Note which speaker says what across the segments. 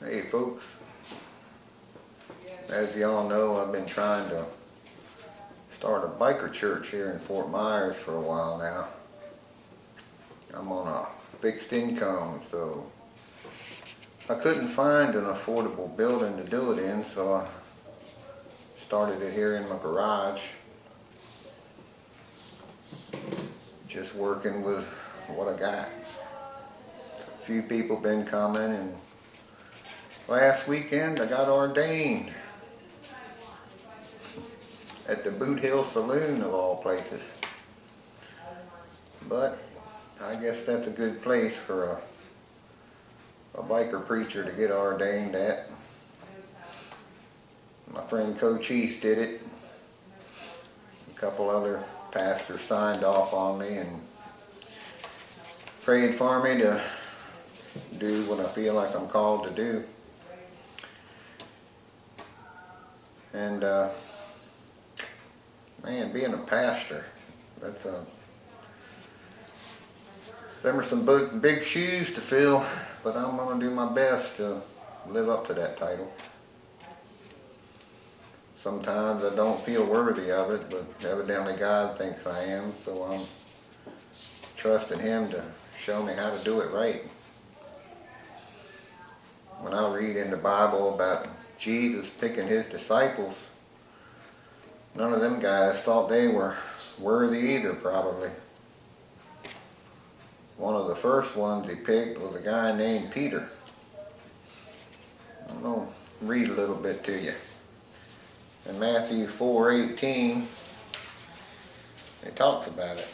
Speaker 1: Hey folks, as y'all know, I've been trying to start a biker church here in Fort Myers for a while now. I'm on a fixed income, so I couldn't find an affordable building to do it in, so I started it here in my garage. Just working with what I got. A few people been coming, and last weekend I got ordained at the Boot Hill Saloon of all places. But I guess that's a good place for a biker preacher to get ordained at. My friend Coach East did it. A couple other pastors signed off on me and prayed for me to do what I feel like I'm called to do. And man, being a pastor, them are some big shoes to fill, but I'm going to do my best to live up to that title. Sometimes I don't feel worthy of it, but evidently God thinks I am, so I'm trusting Him to show me how to do it right. When I read in the Bible about Jesus picking His disciples, none of them guys thought they were worthy either, probably. One of the first ones He picked was a guy named Peter. I'm going to read a little bit to you. In Matthew 4:18, it talks about it.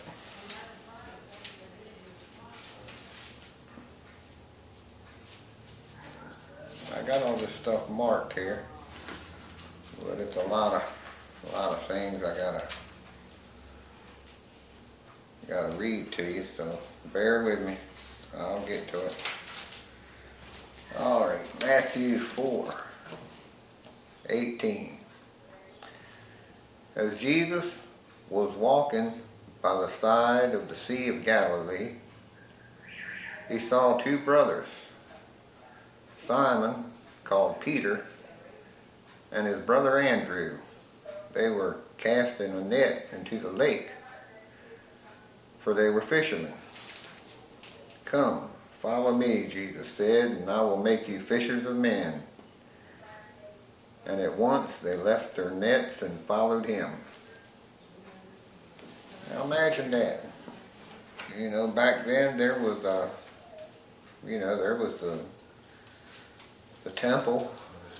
Speaker 1: I got all this stuff marked here, but it's a lot of things I gotta read to you, so bear with me. I'll get to it. All right, Matthew 4:18. As Jesus was walking by the side of the Sea of Galilee, He saw two brothers, Simon, called Peter, and his brother Andrew. They were casting a net into the lake, for they were fishermen. "Come, follow me," Jesus said, "and I will make you fishers of men." And at once they left their nets and followed Him. Now imagine that. Back then there was the temple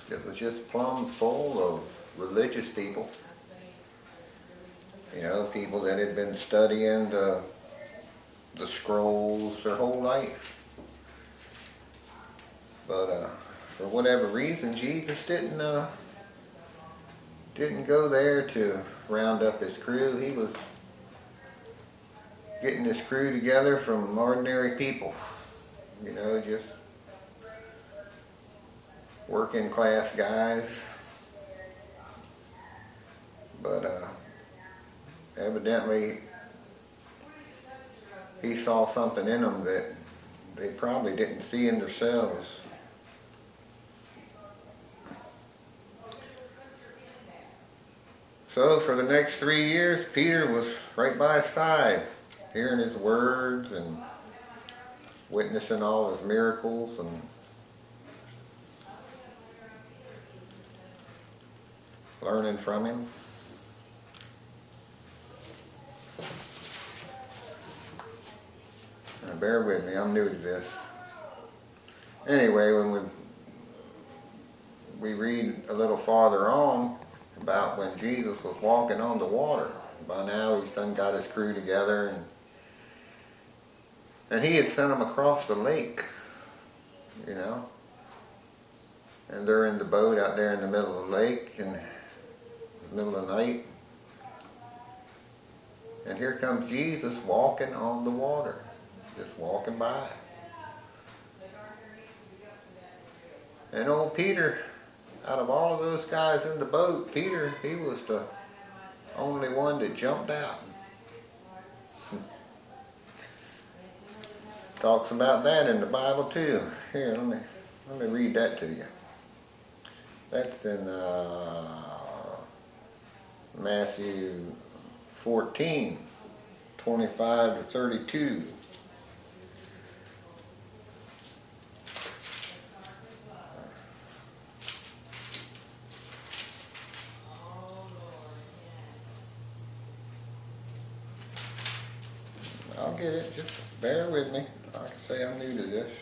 Speaker 1: that was just plumb full of religious people. People that had been studying the scrolls their whole life. But for whatever reason, Jesus didn't go there to round up His crew. He was getting His crew together from ordinary people. Just working class guys. But evidently He saw something in them that they probably didn't see in themselves. So for the next 3 years, Peter was right by His side, hearing His words and witnessing all His miracles and learning from Him. Now bear with me, I'm new to this. Anyway, when we read a little farther on about when Jesus was walking on the water. By now He's done got His crew together, and He had sent them across the lake, and they're in the boat out there in the middle of the lake in the middle of the night, and here comes Jesus walking on the water, just walking by. And old Peter, out of all of those guys in the boat, Peter, he was the only one that jumped out. Talks about that in the Bible too. Here, let me Let me read that to you. That's in Matthew 14, 25 to 32. I'll get it, just bear with me. Like I say, I'm new to this.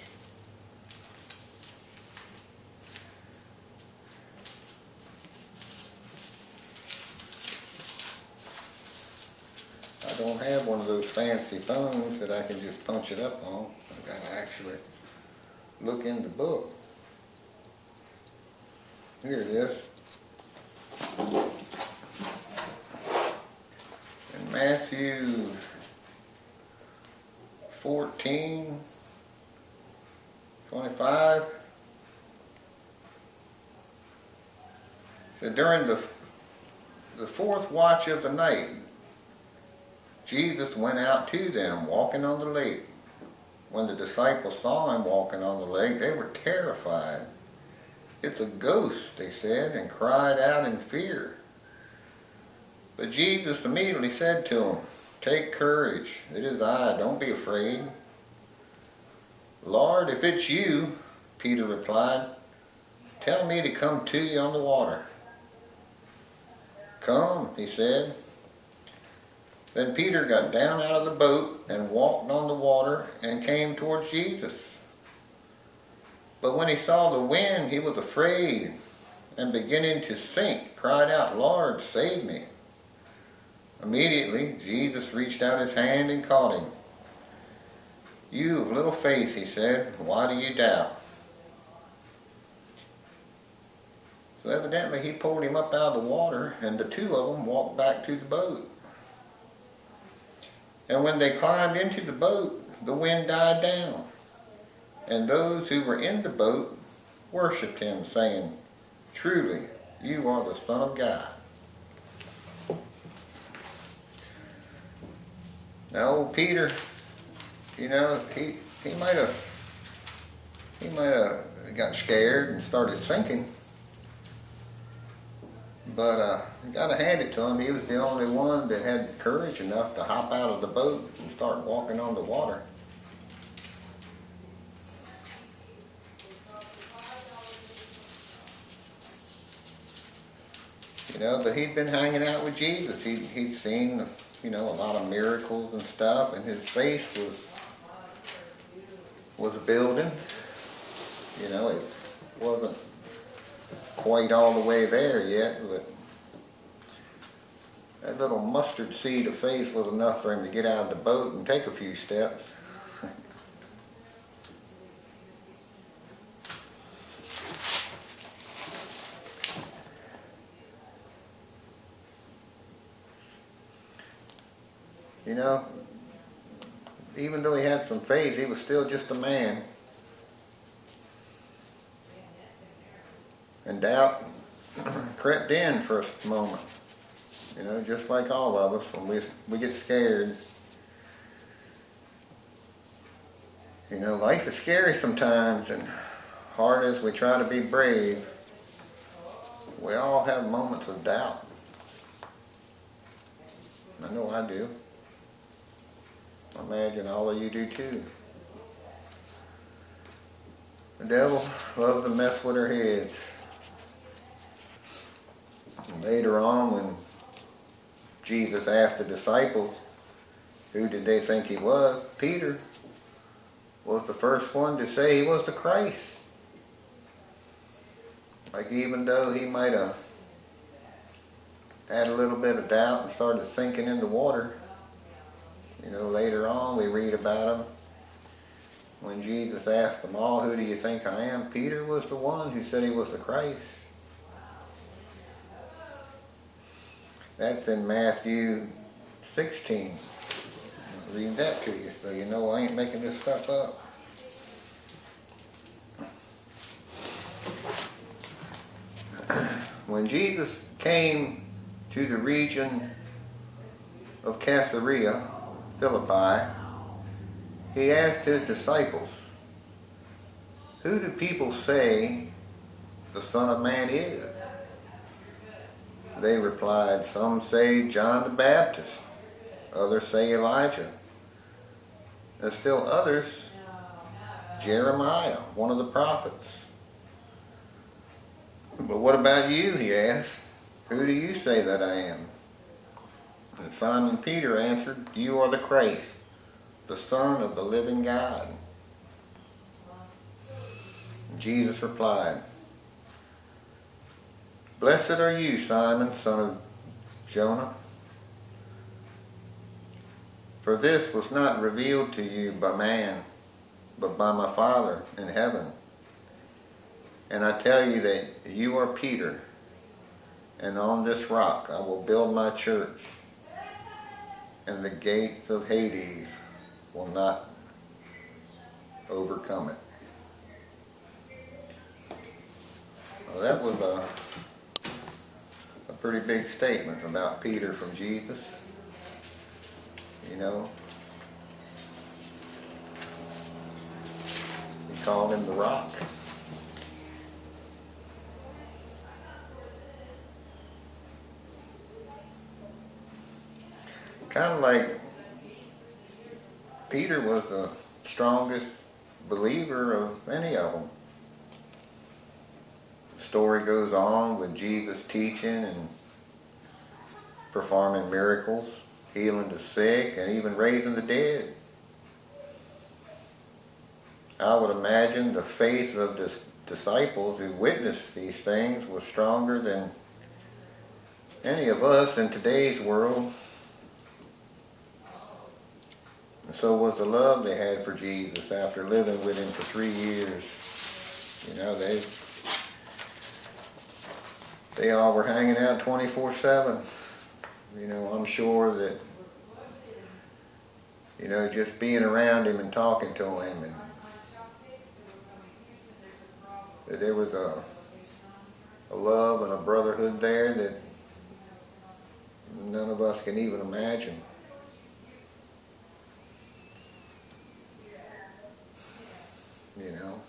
Speaker 1: I don't have one of those fancy phones that I can just punch it up on. I've got to actually look in the book. Here it is. In Matthew 14, 25. So during the fourth watch of the night, Jesus went out to them walking on the lake. When the disciples saw him walking on the lake, they were terrified. "It's a ghost," they said, and cried out in fear. But Jesus immediately said to them, "Take courage, it is I, don't be afraid." "Lord, if it's you," Peter replied, "tell me to come to you on the water." "Come," he said. Then Peter got down out of the boat and walked on the water and came towards Jesus. But when he saw the wind, he was afraid and beginning to sink, cried out, "Lord, save me." Immediately, Jesus reached out his hand and caught him. "You of little faith," he said, "why do you doubt?" So evidently he pulled him up out of the water, and the two of them walked back to the boat. And when they climbed into the boat, the wind died down, and those who were in the boat worshipped him, saying, "Truly, you are the Son of God." Now old Peter, you know, he might have got scared and started sinking. But you got to hand it to him. He was the only one that had courage enough to hop out of the boat and start walking on the water. You know, but he'd been hanging out with Jesus. He'd seen, you know, a lot of miracles and stuff, and his faith was building. You know, it wasn't quite all the way there yet, but that little mustard seed of faith was enough for him to get out of the boat and take a few steps. You know, even though he had some faith, he was still just a man. And doubt crept in for a moment. You know, just like all of us, when we get scared. You know, life is scary sometimes, and hard as we try to be brave, we all have moments of doubt. I know I do. I imagine all of you do too. The devil loves to mess with our heads. And later on, when Jesus asked the disciples, who did they think he was? Peter was the first one to say he was the Christ. Like, even though he might have had a little bit of doubt and started sinking in the water, you know, later on we read about him. When Jesus asked them all, "Who do you think I am?" Peter was the one who said he was the Christ. That's in Matthew 16. I'll read that to you so you know I ain't making this stuff up. When Jesus came to the region of Caesarea Philippi, he asked his disciples, "Who do people say the Son of Man is?" They replied, "Some say John the Baptist, others say Elijah, and still others, Jeremiah, one of the prophets." "But what about you?" he asked. "Who do you say that I am?" And Simon Peter answered, "You are the Christ, the Son of the living God." And Jesus replied, "Blessed are you, Simon, son of Jonah, for this was not revealed to you by man, but by my Father in heaven. And I tell you that you are Peter, and on this rock I will build my church, and the gates of Hades will not overcome it." Well, that was a pretty big statement about Peter from Jesus. You know, he called him the rock. Kind of like Peter was the strongest believer of any of them. The story goes on with Jesus teaching and performing miracles, healing the sick, and even raising the dead. I would imagine the faith of the disciples who witnessed these things was stronger than any of us in today's world. And so was the love they had for Jesus after living with him for 3 years. You know, they all were hanging out 24/7. You know, I'm sure that, you know, just being around him and talking to him, and that there was a love and a brotherhood there that none of us can even imagine. You know.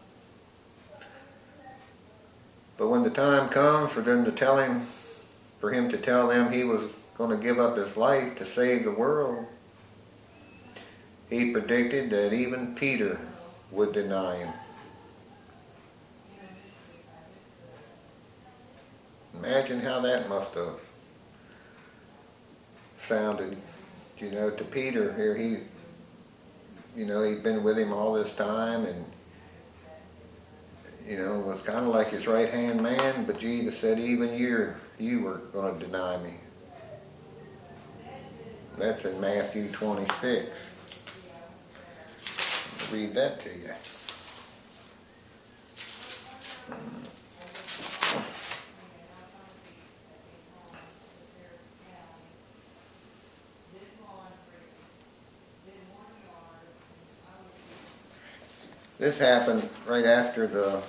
Speaker 1: But when the time comes for them to tell him, for him to tell them he was going to give up his life to save the world, he predicted that even Peter would deny him. Imagine how that must have sounded, you know, to Peter. Here you know, he'd been with him all this time, and you know, was kind of like his right-hand man, but Jesus said, even you were going to deny me. That's in Matthew 26. I'll read that to you. This happened right after the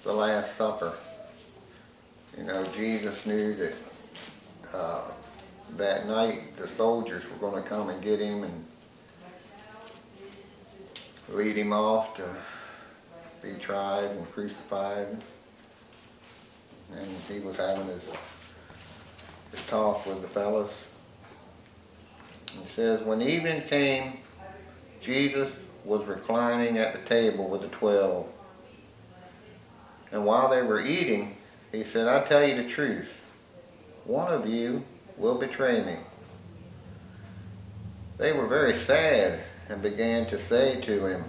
Speaker 1: Last Supper. You know, Jesus knew that that night the soldiers were going to come and get him and lead him off to be tried and crucified. And he was having his talk with the fellas. It says, when evening came, Jesus was reclining at the table with the 12. And while they were eating, he said, I tell you the truth, one of you will betray me. They were very sad and began to say to him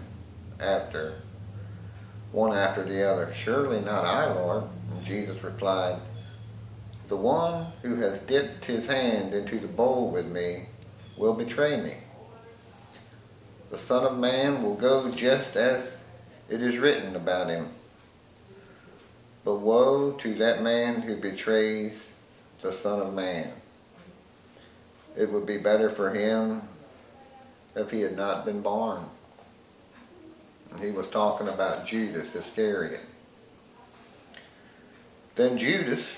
Speaker 1: one after the other, surely not I, Lord. And Jesus replied, the one who has dipped his hand into the bowl with me will betray me. The Son of Man will go just as it is written about him. But woe to that man who betrays the Son of Man. It would be better for him if he had not been born. And he was talking about Judas Iscariot. Then Judas,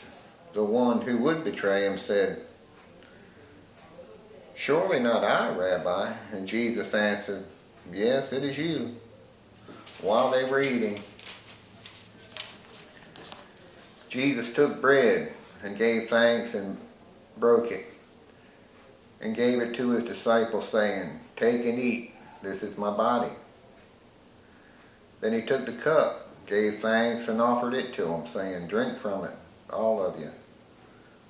Speaker 1: the one who would betray him, said, surely not I, Rabbi. And Jesus answered, yes, it is you. While they were eating, Jesus took bread and gave thanks and broke it and gave it to his disciples, saying, "Take and eat, this is my body." Then he took the cup, gave thanks, and offered it to them, saying, "Drink from it, all of you.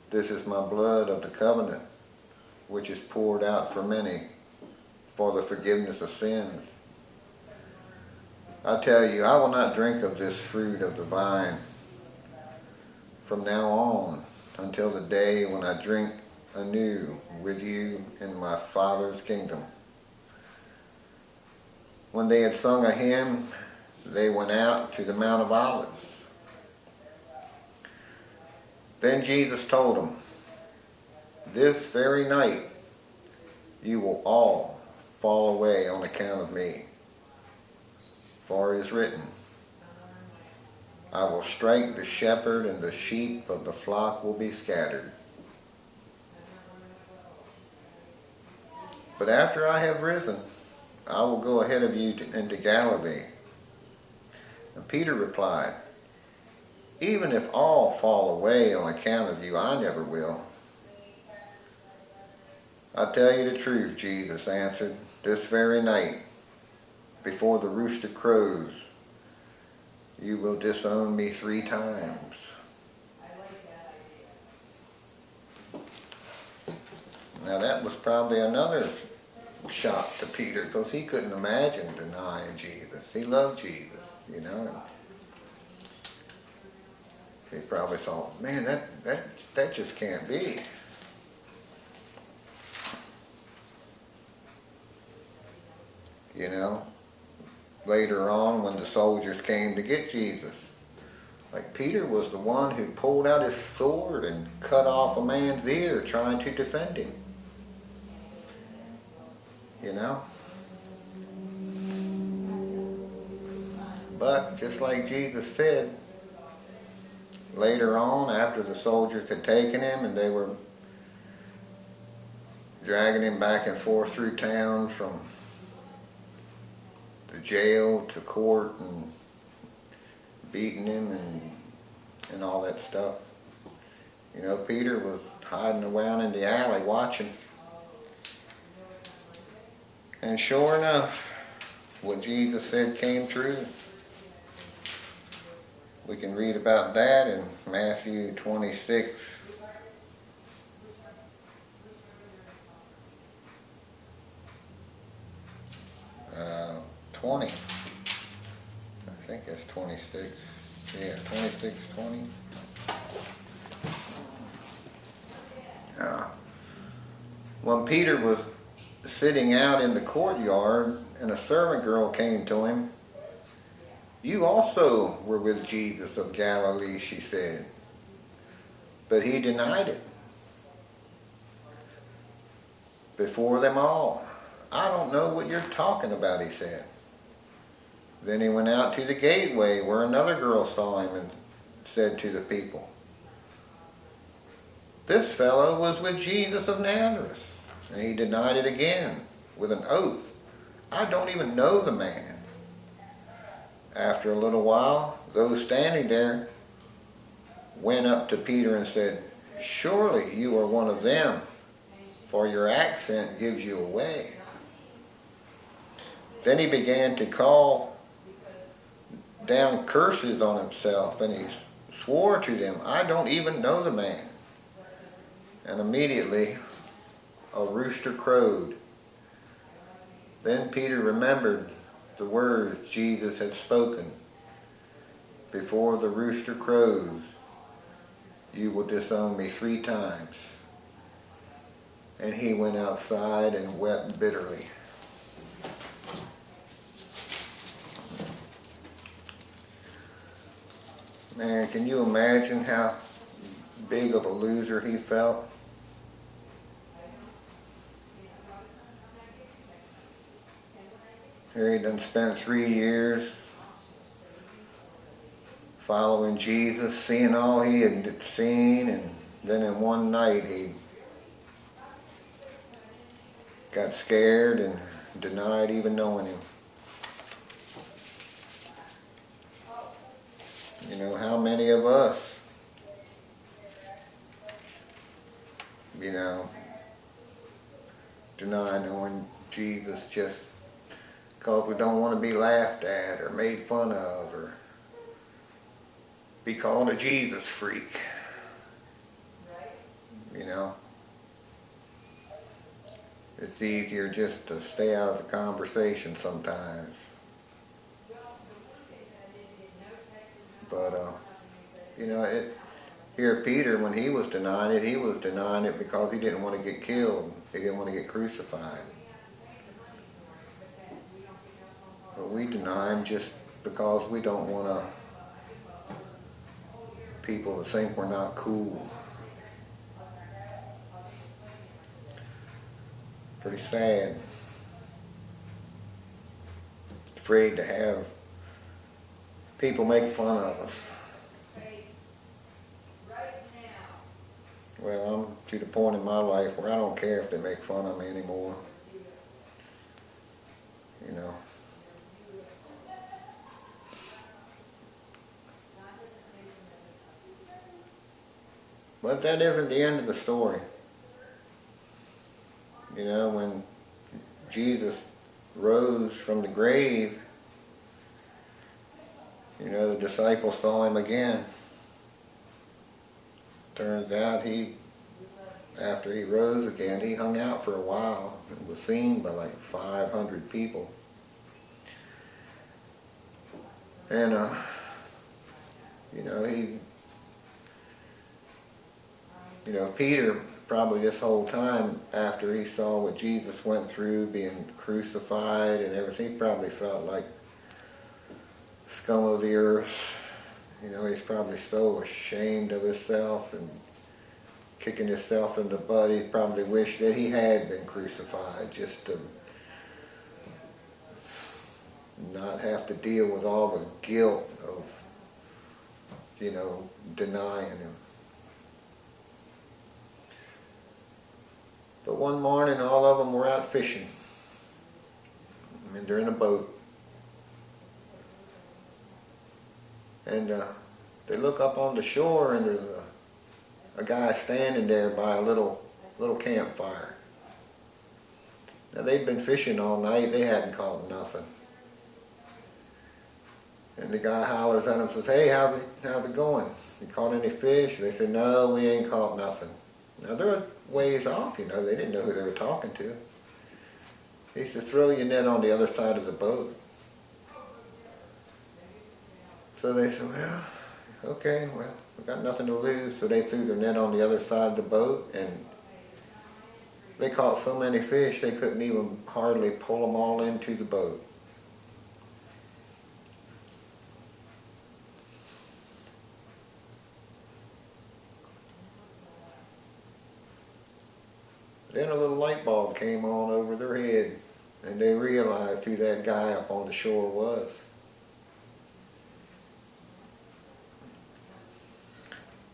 Speaker 1: This is my blood of the covenant, which is poured out for many for the forgiveness of sins. I tell you, I will not drink of this fruit of the vine from now on until the day when I drink anew with you in my Father's kingdom." When they had sung a hymn, they went out to the Mount of Olives. Then Jesus told them, "This very night you will all fall away on account of me. For it is written, I will strike the shepherd and the sheep of the flock will be scattered. But after I have risen, I will go ahead of you into Galilee." And Peter replied, "Even if all fall away on account of you, I never will." "I tell you the truth," Jesus answered, "this very night, before the rooster crows, you will disown me 3 times. Now that was probably another shock to Peter, because he couldn't imagine denying Jesus. He loved Jesus, you know. And he probably thought, man, that just can't be. You know, later on when the soldiers came to get Jesus, like Peter was the one who pulled out his sword and cut off a man's ear trying to defend him. You know? But just like Jesus said, later on, after the soldiers had taken him and they were dragging him back and forth through town from the jail to court and beating him and all that stuff, you know, Peter was hiding around in the alley watching. And sure enough, what Jesus said came true. We can read about that in Matthew 26. Uh, 20. I think it's 26. Yeah, 26, 20. When Peter was sitting out in the courtyard and a servant girl came to him, "You also were with Jesus of Galilee," she said. But he denied it before them all. "I don't know what you're talking about," he said. Then he went out to the gateway where another girl saw him and said to the people, "This fellow was with Jesus of Nazareth." And he denied it again with an oath, "I don't even know the man." After a little while, those standing there went up to Peter and said, "Surely you are one of them, for your accent gives you away." Then he began to call down curses on himself, and he swore to them, "I don't even know the man." And immediately a rooster crowed. Then Peter remembered the words Jesus had spoken, "Before the rooster crows, you will disown me 3 times. And he went outside and wept bitterly. Man, can you imagine how big of a loser he felt? Here he done spent 3 years following Jesus, seeing all he had seen, and then in one night he got scared and denied even knowing him. You know, how many of us you know, deny knowing Jesus just because we don't want to be laughed at or made fun of or be called a Jesus freak, you know. It's easier just to stay out of the conversation sometimes. But, you know, here Peter, when he was denying it because he didn't want to get killed. He didn't want to get crucified. But we deny him just because we don't want people to think we're not cool. Pretty sad. Afraid to have people make fun of us. Well, I'm to the point in my life where I don't care if they make fun of me anymore. You know. But that isn't the end of the story. You know, when Jesus rose from the grave, you know, the disciples saw him again. Turns out after he rose again, he hung out for a while and was seen by like 500 people. And, Peter probably this whole time after he saw what Jesus went through, being crucified and everything, he probably felt like scum of the earth. You know, he's probably so ashamed of himself and kicking himself in the butt. He probably wished that he had been crucified just to not have to deal with all the guilt of, denying him. But one morning, all of them were out fishing. I mean, they're in a boat. And they look up on the shore, and there's a guy standing there by a little campfire. Now, they'd been fishing all night. They hadn't caught nothing. And the guy hollers at them and says, "Hey, how's it going? You caught any fish?" They said, "No, we ain't caught nothing." Now, they're ways off, they didn't know who they were talking to. He said, "Throw your net on the other side of the boat." So they said, "Well, okay, we got nothing to lose." So they threw their net on the other side of the boat, and they caught so many fish they couldn't even hardly pull them all into the boat. Then a little light bulb came on over their head, and they realized who that guy up on the shore was.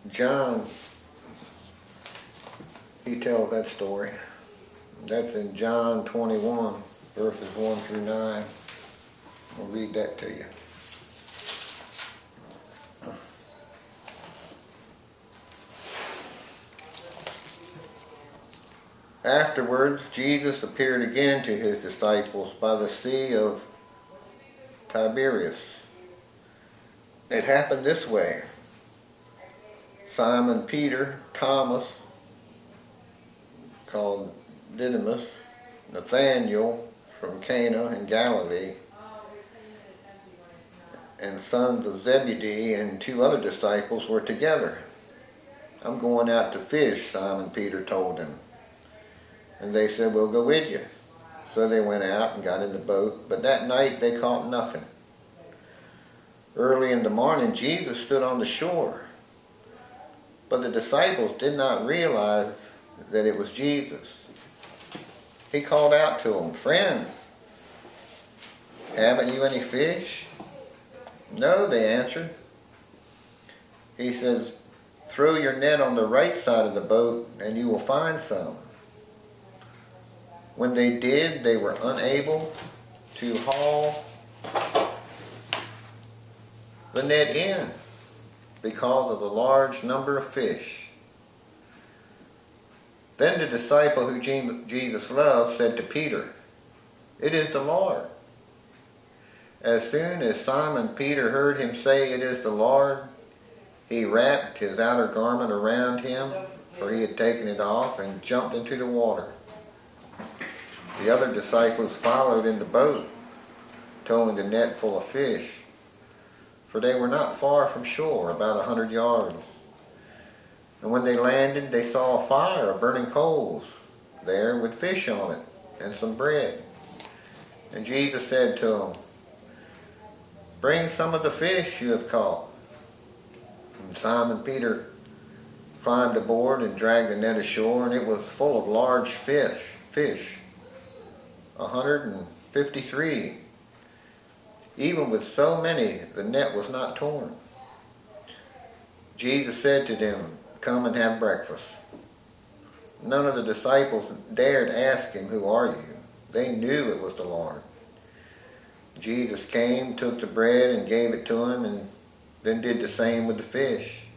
Speaker 1: John, he tells that story. That's in John 21, verses 1 through 9. I'll read that to you. Afterwards, Jesus appeared again to his disciples by the Sea of Tiberias. It happened this way. Simon Peter, Thomas, called Didymus, Nathanael from Cana in Galilee, and sons of Zebedee and two other disciples were together. "I'm going out to fish," Simon Peter told them. And they said, "We'll go with you." So they went out and got in the boat, but that night they caught nothing. Early in the morning, Jesus stood on the shore, but the disciples did not realize that it was Jesus. He called out to them, "Friends, haven't you any fish?" "No," they answered. He says, "Throw your net on the right side of the boat and you will find some." When they did, they were unable to haul the net in because of the large number of fish. Then the disciple who Jesus loved said to Peter, "It is the Lord." As soon as Simon Peter heard him say, "It is the Lord," he wrapped his outer garment around him, for he had taken it off, and jumped into the water. The other disciples followed in the boat, towing the net full of fish, for they were not far from shore, about 100 yards. And when they landed, they saw a fire of burning coals there with fish on it and some bread. And Jesus said to them, "Bring some of the fish you have caught." And Simon Peter climbed aboard and dragged the net ashore, and it was full of large fish, 153. Even with so many, the net was not torn. Jesus said to them, "Come and have breakfast." None of the disciples dared ask him, "Who are you?" They knew it was the Lord. Jesus came, took the bread and gave it to him, and then did the same with the fish.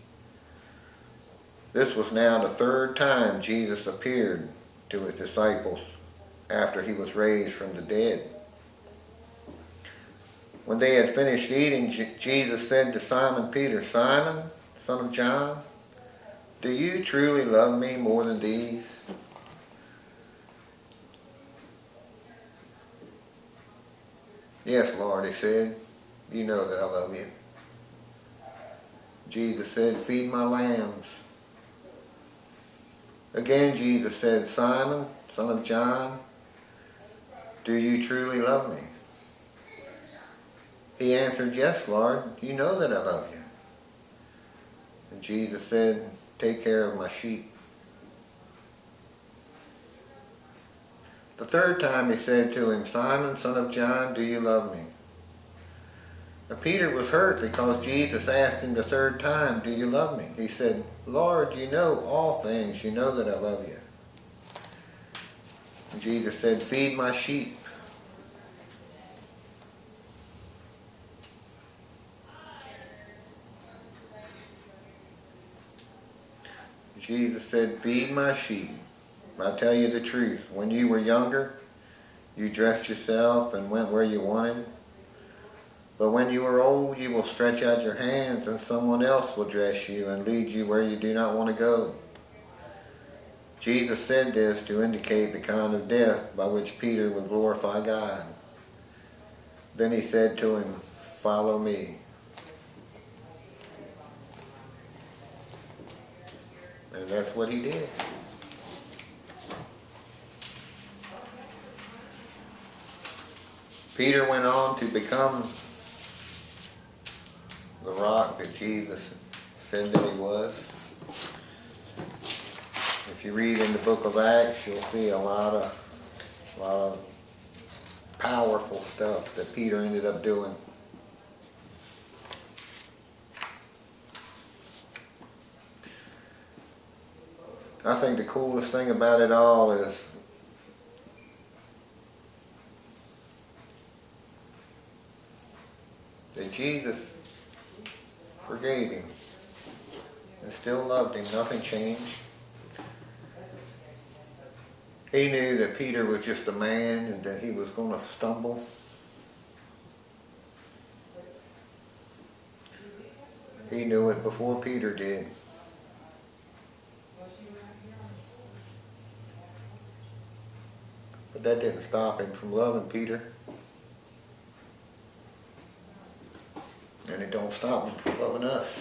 Speaker 1: This was now the third time Jesus appeared to his disciples after he was raised from the dead. When they had finished eating, Jesus said to Simon Peter, "Simon, son of John, do you truly love me more than these?" "Yes, Lord," he said, "you know that I love you." Jesus said, "Feed my lambs." Again Jesus said, "Simon, son of John, do you truly love me?" He answered, "Yes, Lord, you know that I love you." And Jesus said, "Take care of my sheep." The third time he said to him, "Simon, son of John, do you love me?" Now Peter was hurt because Jesus asked him the third time, "Do you love me?" He said, "Lord, you know all things. You know that I love you." And Jesus said, "Feed my sheep." Jesus said, "Feed my sheep. I tell you the truth. When you were younger, you dressed yourself and went where you wanted. But when you are old, you will stretch out your hands, and someone else will dress you and lead you where you do not want to go." Jesus said this to indicate the kind of death by which Peter would glorify God. Then he said to him, "Follow me." And that's what he did. Peter went on to become the rock that Jesus said that he was. If you read in the book of Acts, you'll see a lot of powerful stuff that Peter ended up doing. I think the coolest thing about it all is that Jesus forgave him and still loved him. Nothing changed. He knew that Peter was just a man and that he was going to stumble. He knew it before Peter did. But that didn't stop him from loving Peter. And it don't stop him from loving us.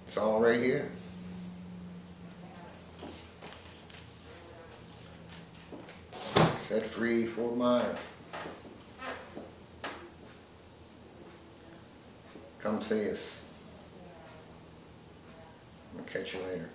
Speaker 1: It's all right here. Set free 4 miles. Come see us. I'll catch you later.